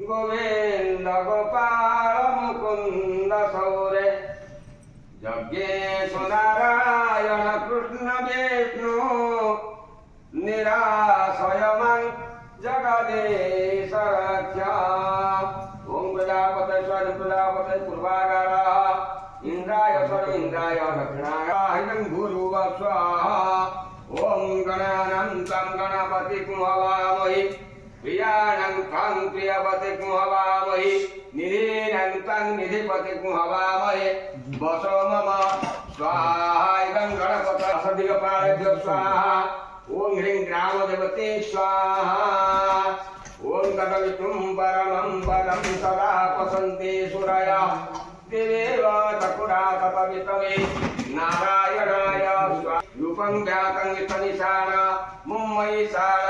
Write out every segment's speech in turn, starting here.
गोविंद गोपाल मुकुंद सौरे यज्ञेश नारायण कृष्ण विष्णु निराशयमं जगदीश रक्षा। ओम प्रजापते स्वयं प्रजापते पूर्वागार इंद्राय स्वयं इंद्राय दक्षिणाय भूर्भुव स्वाहा। ओम गणानां गणपतिं हवामहे प्रियाणं त्वं प्रियपतिं हवामहे निधीनां त्वं निधिपतिं हवामहे वसो मम स्वाहा। इदं गणपतसदिगपालेभ्यो स्वाहा। ओम ह्रीं ग्रामदेवते स्वाहा। ओम तद्विष्णुं परमं पदं सदा वसन्ति सुरयः देवेव चकुरातपवितमे नारायणाय स्वाहा। रूपं व्यातं वितनिशान मुम्मयीशान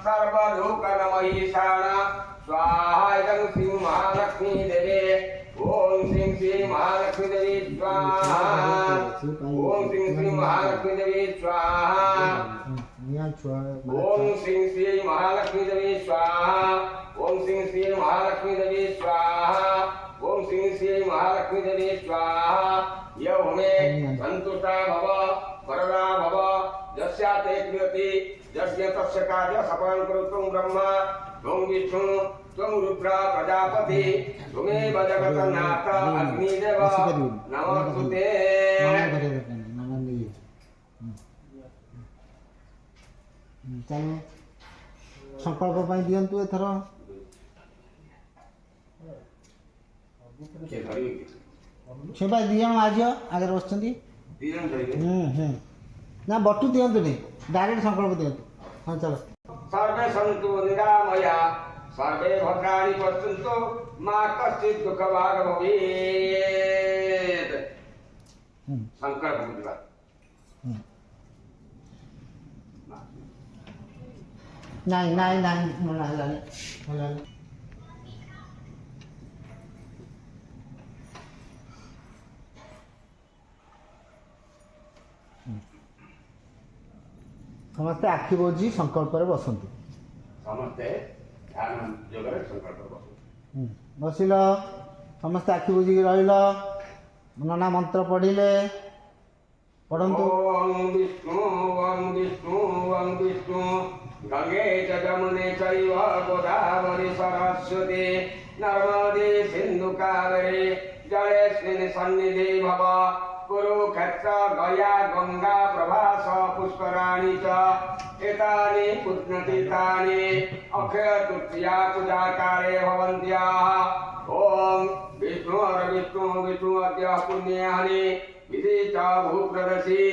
सर्वलोकनमयीशान स्वाहा। इदं श्री महालक्ष्मी देवी। ओम श्री महालक्ष्मी देवी स्वाहा। ओम श्री महालक्ष्मी देवी स्वाहा। ओम श्री महालक्ष्मी देवी स्वाहा। ओम श्री महालक्ष्मी देवी स्वाहा। ओम श्री महालक्ष्मी देवी स्वाहा। यो मे संतुष्टा भव वरदा भव यस्याते क्रियते यज्ञ तस्य कार्य सफलं करोतु ब्रह्मा त्वं विष्णु त्वं रुद्र प्रजापति त्वमेव जगन्नाथ अग्निदेव नमोस्तुते। चलो संकल्प पाई दियंतु एथर सेबा दियन आज आगे बसचंदी ना बटू दियंतु नहीं डायरेक्ट संकल्प दियंतु। हाँ चलो सर्वे सन्तु निरामया सर्वे भद्राणि पश्यन्तु मा कश्चित् दुःखभाग् भवेत्। संकल्प बुझवा नहीं नहीं नहीं मला समस्ते आखि बोझी संकल्प बसंतु। समस्ते ध्यान योगरे संकल्प बसंतु। बसिल समस्ते आखि बोझी रहिल नना मंत्र पढ़िले पढ़ंतु। ओम विष्णु ओम विष्णु ओम विष्णु गंगे च जमुने चैव गोदावरी सरस्वती नर्मदे सिंधु कावेरी जलेस्मिन् सन्निधि भव। कुरुक्षेत्र गया गंगा प्रभास पुष्कराणि च एतानि पुण्यतीर्थानि अक्षय तृतीया पूजा काले भवन्त्याः। ओम विष्णु विष्णु विष्णु अद्य पुण्यानि विधि च भूप्रदर्शी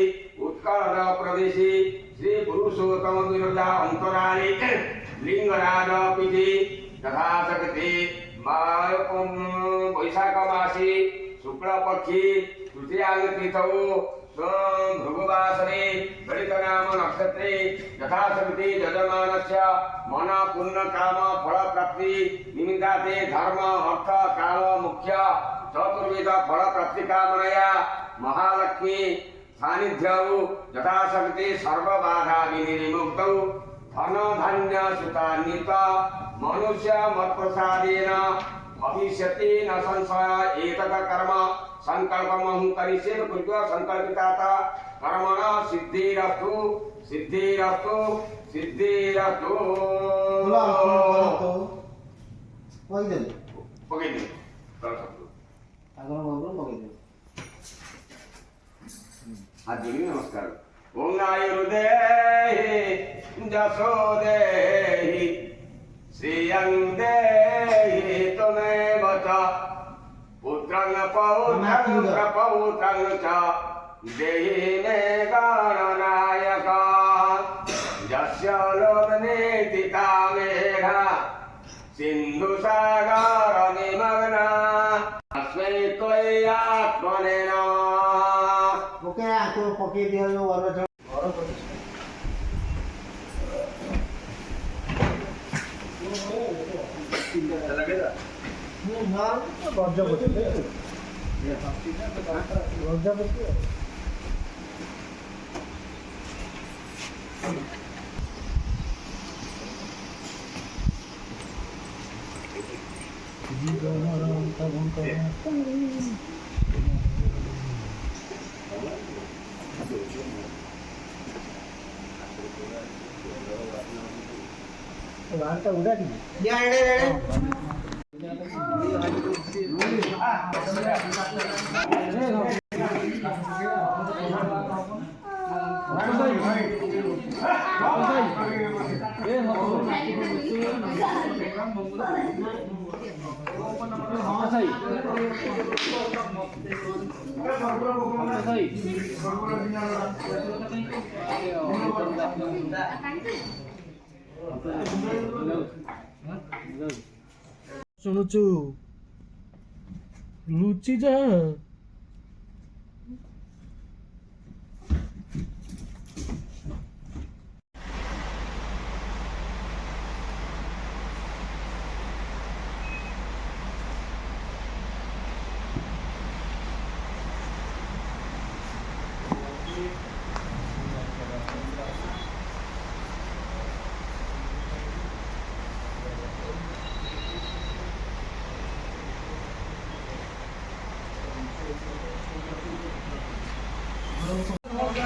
उत्कल प्रदेशी श्री पुरुषोत्तम विरजा अंतराणि लिंगराज पीठी यथाशक्ति वैशाख मासी शुक्ल पक्षी तृतीयांग तिथौ भृगुवासरे गणित नाम नक्षत्रे यथाशक्ति यजमानस्य मन पुण्य काम फल प्राप्ति निमित्ताते धर्म अर्थ काम मुख्य चतुर्विध फल प्राप्ति कामनया महालक्ष्मी सानिध्यौ यथाशक्ति सर्वबाधा विनिर्मुक्तौ धन धान्य सुतान्वित मनुष्य मत्प्रसादेन भविष्यति न संशय। एतत् कर्म संकल्पमहं करिष्ये कृत्वा संकल्पिताता कर्मणा सिद्धिरस्तु सिद्धिरस्तु सिद्धिरस्तु। नमस्कार। ओम नायुर्देहि जसो देहि श्रियं देहि त्वमेव च पुत्रं पौत्रं प्रपौत्रं च देहि मे गणनायक। यस्य लोकनीतिता मेघा सिंधु सागर निमग्ना अस्मै त्वय्यात्मने नमः। ओके आंखो पके दियो जो वरवचन उड़ा ଶୁଣୁଛୁ ଲୁଚି ଯା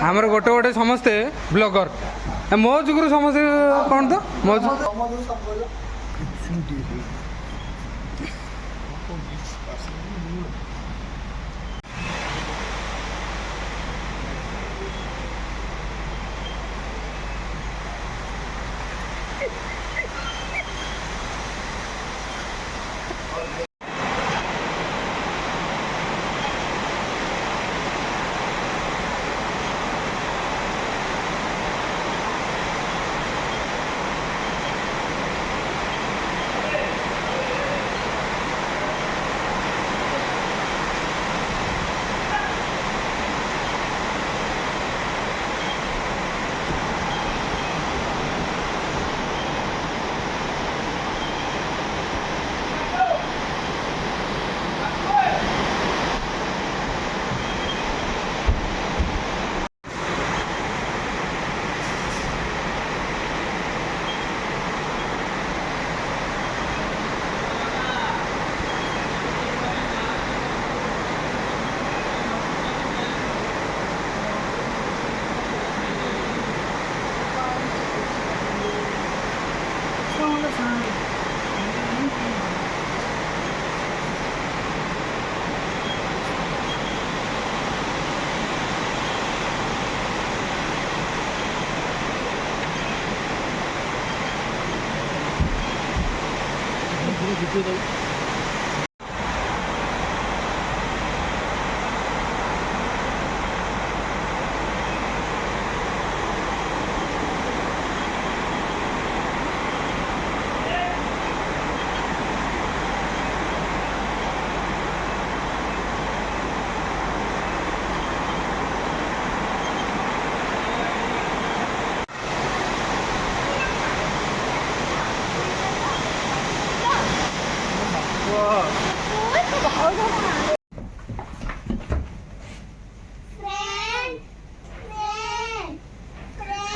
ଆମର ଗୋଟେ ଗୋଟେ ସମସ୍ତେ ବ୍ଲଗର ମୋ ଯୁଗରୁ ସମସ୍ତେ କ'ଣ ତ ମୋ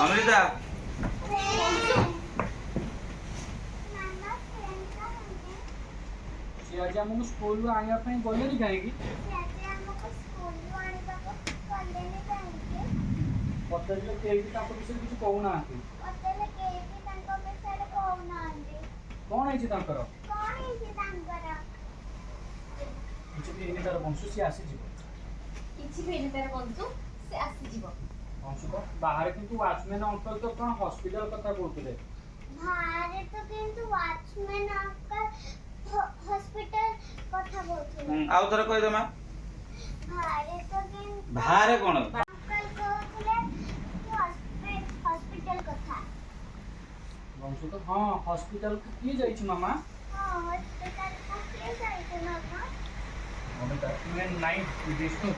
अमृता ସେ ଆଜି ଆମକୁ ସ୍କୁଲରୁ ଆଣିବା ପାଇଁ ଗଲେନି କାହିଁକି ପଚାରିଲେ କେହି ବି ତାଙ୍କ ବିଷୟରେ କିଛି କହୁନାହାନ୍ତି କ'ଣ ହେଇଛି ତାଙ୍କର କିଛି ବି ହେଇନି ତାର ବଂଶ ସିଏ ଆସିଯିବ ବଂଶ ତ ବାହାରେ କିନ୍ତୁ ୱାଚମ୍ୟାନ୍ ଅଙ୍କଲ ତ କ'ଣ ହସ୍ପିଟାଲ କଥା କହୁଥିଲେ बाहर तो किंतु वॉचमैन अंकल हॉस्पिटल कथा बोलथि आउ थोड़ा कह दे मां बाहर तो किंतु बाहर कोन अंकल कहले हॉस्पिटल कथा बंशु तो हाँ हॉस्पिटल को किए जाइछ मामा हॉस्पिटल को किए जाइए मामा ନାଇଁ ବିଷ୍ଣୁ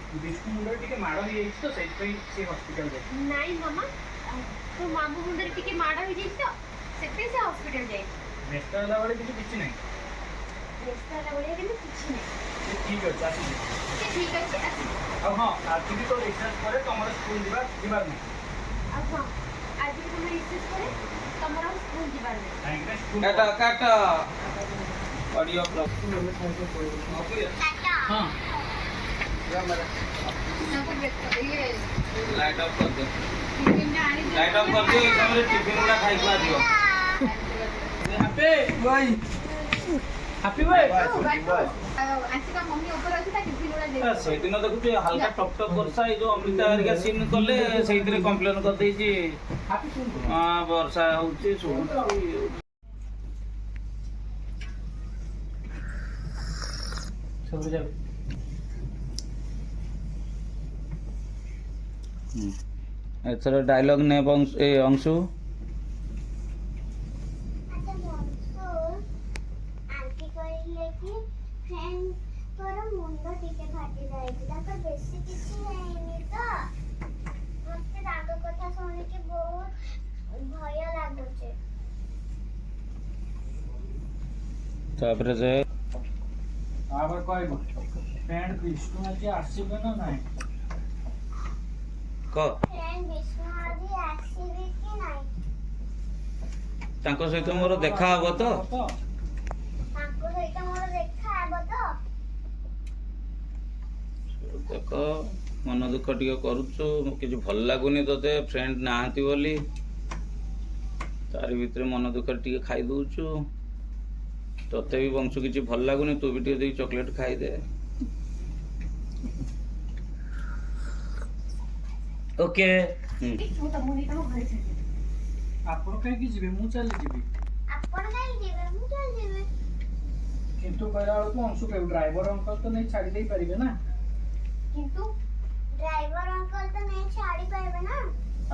ମୁଣ୍ଡରେ ଟିକେ ମାଡ଼ ହେଇଯାଇଛି ତ ସେଇଥିପାଇଁ ସେ ହସ୍ପିଟାଲ ଯାଇଛି। ନାଇଁ ମାମା ତୋ ମାମୁଁ ମୁଣ୍ଡରେ ଟିକେ ମାଡ଼ ହେଇଯାଇଛି ତ ସେଥିପାଇଁ ସେ ହସ୍ପିଟାଲ ଯାଇଛି। ବ୍ୟସ୍ତ ହେଲା ବେଳେ କିଛି ନାହିଁ। ବ୍ୟସ୍ତ ହେଲା ଭଳିଆ କିନ୍ତୁ କିଛି ନାହିଁ। ସେ ଠିକ୍ ଅଛି ଆସିଯିବ। ସେ ଠିକ୍ ଅଛି ଆସିବ। ଆଉ ହଁ ଆଜି ବି ତ ରିସର୍ଚ୍ଚ ପରେ ତମର ସ୍କୁଲ ଯିବାର ନାହିଁ। ଆଉ ହଁ ଆଜି ବି ତମେ ରିସର୍ଚ୍ଚ ପରେ ତମର ଆଉ ସ୍କୁଲ ଯିବାର ନାହିଁ। କାହିଁକିନା ସ୍କୁଲ କାଟ ଅଡିଓ ପ୍ଲସ୍ ହଁ ତାଙ୍କୁ ବ୍ୟସ୍ତ ଇଏ ଲାଇଟ୍ ଅଫ୍ କରିଦିଅ ଟିଫିନଟା ଆଣିଦିଅ। ଲାଇଟ୍ ଅଫ୍ କରିଦିଅ ଏଇ ସମୟରେ ଟିଫିନ୍ ଗୁଡ଼ା ଖାଇକି ଆସିବ ହାପି ଭାଇ ଆସିକା ମମ୍ମି ଉପରେ ଅଛି ତା ଟିଫିନ ଗୁଡ଼ା ଦେଇ ସେଇଦିନ ଦେଖୁଛୁ ହାଲକା ଟକ୍ ଟକ୍ ବର୍ଷା ଏଇ ଯୋଉ ଅମୃତା ହେରିକା ସିନ୍ କଲେ ସେଇଥିରେ କମ୍ପ୍ଲେନ୍ କରିଦେଇଛି ବର୍ଷା ହଉଛି ଶୁଭୁଛି ସବୁ ଯାଉ ଏଥର ଡାଇଲଗ୍ ନେ ଏ ଅଂଶୁ अच्छा मॉन्सून आंटी कहले कि फ्रेंड मुंड टिके फाटी जाइला बेसी किसी नहीं तो मते ताको कथा सुनि के बहुत भय लागुचे ତାପରେ ଯେ ତାପରେ କହିବ ଫ୍ରେଣ୍ଡ ବିଷ୍ଣୁ ଆଜି ଆସିବେ ନା ନାହିଁ? କ फ्रेंड विष्णु आदि आसीबे कि नहीं ତାଙ୍କ ସହିତ ମୋର ଦେଖା ହବ ତ ताको सहित मोर देखा आबो तो ଦେଖ ମନ ଦୁଃଖ ଟିକେ କରୁଛୁ କିଛି ଭଲ ଲାଗୁନି ତତେ ଫ୍ରେଣ୍ଡ ନାହାନ୍ତି ବୋଲି ତାରି ଭିତରେ ମନ ଦୁଃଖ ଟିକେ ଖାଇ ଦଉଛୁ ତତେ ବି ବଂଶୁ କିଛି ଭଲ ଲାଗୁନି ତୁ ବି ଟିକେ ଦେଇ ଚକୋଲେଟ୍ ଖାଇଦେ ଓକେ ମୁଁ ତମକୁ ନେଇ ତମ ଘରେ ଛାଡ଼ିଦେବି। ଆପଣ କାହିଁକି ଯିବେ? ମୁଁ ଚାଲିଯିବି। आपण काई जेबे मु चल जेबे କିନ୍ତୁ କହିଲା ବେଳକୁ ଅଂଶୁ କହିବୁ ଡ୍ରାଇଭର ଅଙ୍କଲ ତ ନେଇ ଛାଡ଼ି ଦେଇ ପାରିବେ ନା। କିନ୍ତୁ ड्राइवर अंकल तो नहीं छाड़ी पाएबे ना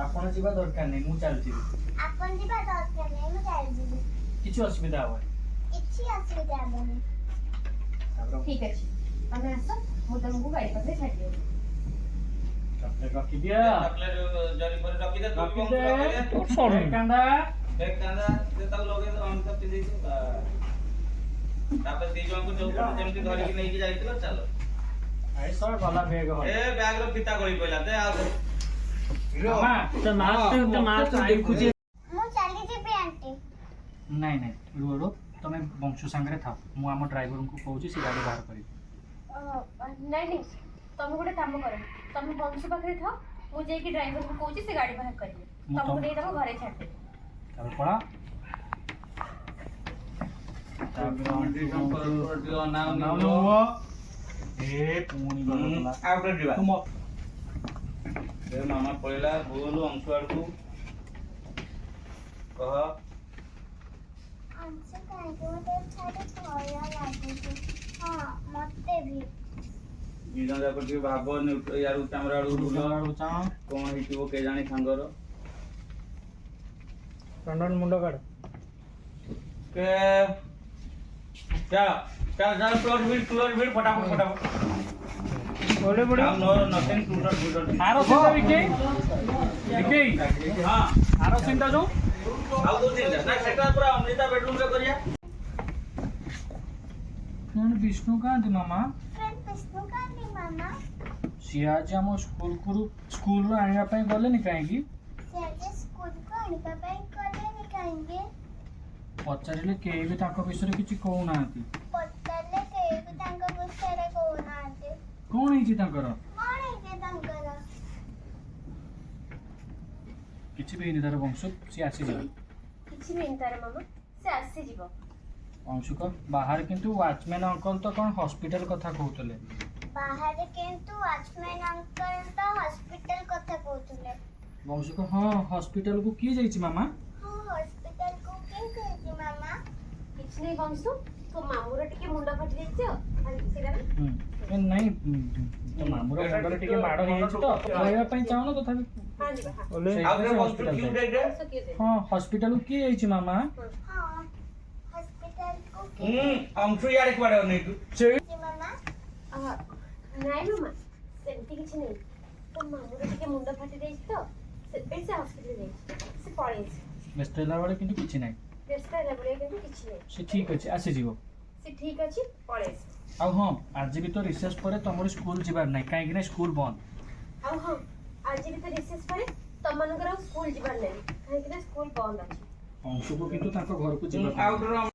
ଆପଣ ଯିବା ଦରକାର ନାହିଁ ମୁଁ ଚାଲିଯିବି। आपण जीवा दरकार नहीं मु चल जेबे କିଛି ଅସୁବିଧା ହବନି। କିଛି असुविधा हेबनी ତାପରେ ଠିକ୍ ଅଛି ତମେ ଆସ ମୁଁ ତମକୁ ଗାଡ଼ି ପାଖରେ ଛାଡ଼ିଦେବି। ଚକଲେଟ୍ ରଖିଦିଅ। ଜରି ପରେ ରଖିଦେ ତୁ ବି ରଖିଦେ। ବଂଶୁ ରଖିଦେ ସରି କାନ୍ଦା। ଏକ କାନ୍ଦା ଦେ ତାକୁ ଲଗେଇ ଦେ ଅମିତା ପିନ୍ଧେଇଛୁ ତାପରେ ଦି ଜଣଙ୍କୁ ଯୋଉ ଯେମିତି ଧରିକି ନେଇକି ଯାଇଥିଲ ଚାଲ ଆଇ ସର ଗଲା ବେଗ ଏ ବ୍ୟାଗର ଫିତା ଗଳି ପଇଲା ଦେ ଆଉ ମାମା ତ ମାସ ଦେଖୁଛି। मु चली जेबे आंटी ନାଇଁ ନାଇଁ ରୁହ ରୁହ ତମେ ବଂଶୁ ସାଙ୍ଗରେ ଥାଅ ମୁଁ ଆମ ଡ୍ରାଇଭରଙ୍କୁ କହୁଛି ସେ ଗାଡ଼ି ବାହାର କରିବି। ନାଇଁ ନାଇଁ ତମେ ଗୋଟେ କାମ କର ତମେ ବଂଶୁ ପାଖରେ ଥାଅ ମୁଁ ଯାଇକି ଡ୍ରାଇଭରକୁ କହୁଛି ସେ ଗାଡ଼ି ବାହାର କରିବେ ମୁଁ ତମକୁ ତମ- ନେଇ ତମ ଘରେ ଛାଡ଼ିଦେବି। ତାପରେ ପଳା। ତାପରେ ଏ ପୁଣି ଗଲା। ତୁମ ମାମା ପଳେଇଲା ଭୁଲ ଅଂଶୁ ଆଡକୁ କହ अंशु काहे मते छाड़े भय लागुचे हां मते भी ଦି ଜଣ ଯାକ ଟିକେ ଭାବ ୟାରୁ କ୍ୟାମେରା ଆଡକୁ ବୁଲ ଚାଁ କଣ ହେଇଥିବ କେଜାଣି ସାଙ୍ଗର ଟଣ୍ଡନ ମୁଣ୍ଡ କାଢ। के चल चल चल क्लोज बिल फटाफट फटाफट बोले बोले नो नथिंग टूटर टूटर आरो सिंटा विके विके हां आरो सिंटा जो आउ दो दिन ना सेटा पूरा अमृता बेडरूम रे करिया फ्रेंड विष्णु का दे मामा फ्रेंड विष्णु का नहीं मामा सी आज हम स्कूल रो आनिया पई गले नि काहेकी से आज स्कूल को आनिका ପାଇଁ କଲେ ନି କାହିଁକି ପଚାରିଲେ କେହି ବି ତାଙ୍କ ବିଷୟରେ କିଛି କହୁନାହାନ୍ତି। ପଚାରିଲେ କେହି ବି ତାଙ୍କ ବିଷୟରେ କହୁନାହାନ୍ତି କଣ ହେଇଛି ତାଙ୍କର? କଣ ହେଇଛି ତାଙ୍କର କିଛି ବି ହେଇନି ତାର ବଂଶ ସେ ଆସିଯିବ। କିଛି ବି ତାର ମାମା ସେ ଆସିଯିବ। ଅଂଶୁକ ବାହାରେ କିନ୍ତୁ ୱାଚମ୍ୟାନ ଅଙ୍କଲ ତ କଣ ହସ୍ପିଟାଲ କଥା କହୁଥିଲେ। ବାହାରେ କିନ୍ତୁ ୱାଚମ୍ୟାନ ଅଙ୍କଲ ତ ହସ୍ପିଟାଲ କଥା କହୁଥିଲେ ବଂଶୁକ ହଁ ହସ୍ପିଟାଲ କୁ କିଏ ଯାଇଛି ମାମା? ହଁ ହସ୍ପିଟାଲ କୁ କିଏ ଯାଇଛି ମାମା କିଛି ନାହିଁ ବଂଶୁ ତୋ ମାମୁଁର ଟିକେ ମୁଣ୍ଡ ଫାଟି ଯାଇଛି ସେଇଟା ନାଇଁ ତ ମାମୁର ମୁଣ୍ଡରେ ଟିକେ ମାଡ଼ ହେଇଯାଇଛି ତ ରହିବା ପାଇଁ ଚାହୁଁନ ତଥାପି ହଁ ଯିବା ହଁ ସେଇଥିପାଇଁ ସେ ହସ୍ପିଟାଲ ଯାଇଛି। ବଂଶୁ କିଏ ଦେ ହଁ ହସ୍ପିଟାଲ କୁ କିଏ ଯାଇଛି ମାମା? ହଁ ହସ୍ପିଟାଲ କୁ ଅଂଶୁ ଇଆଡେ କୁଆଡେ ଅନେଇଛୁ? ମାମା ନାଇଁ ମାମା ସେମିତି କିଛି ନାହିଁ ତ ମାମୁର ଟିକେ ମୁଣ୍ଡ ଫାଟି ଯାଇଛି ତ ସେଥିପାଇଁ ସେ ହସ୍ପିଟାଲ ଯାଇଛି ସେ ପଳେଇଛି ବ୍ୟସ୍ତ ହେଲା ବେଳେ କିନ୍ତୁ କିଛି ନାହିଁ। ବ୍ୟସ୍ତ ହେଲା ଭଳିଆ କିନ୍ତୁ କିଛି ନାହିଁ ସେ ଠିକ୍ ଅଛି ଆସିଯିବ। ସେ ଠିକ୍ ଅଛି ପଳେଇଛି ଆଉ ହଁ ଆଜି ବି ତ ରିସେସ୍ ପରେ ତମର ସ୍କୁଲ ଯିବାର ନାହିଁ କାହିଁକି ନା ସ୍କୁଲ ବନ୍ଦ। ଆଉ ହଁ ଆଜି ବି ତ ରିସେସ୍ ପରେ ତମମାନଙ୍କର ଆଉ ସ୍କୁଲ ଯିବାର ନାହିଁ କାହିଁକି ନା ସ୍କୁଲ ବନ୍ଦ ଅଛି। ଅଂଶୁକୁ କିନ୍ତୁ ତାଙ୍କ ଘରକୁ ଯିବା ଆଉ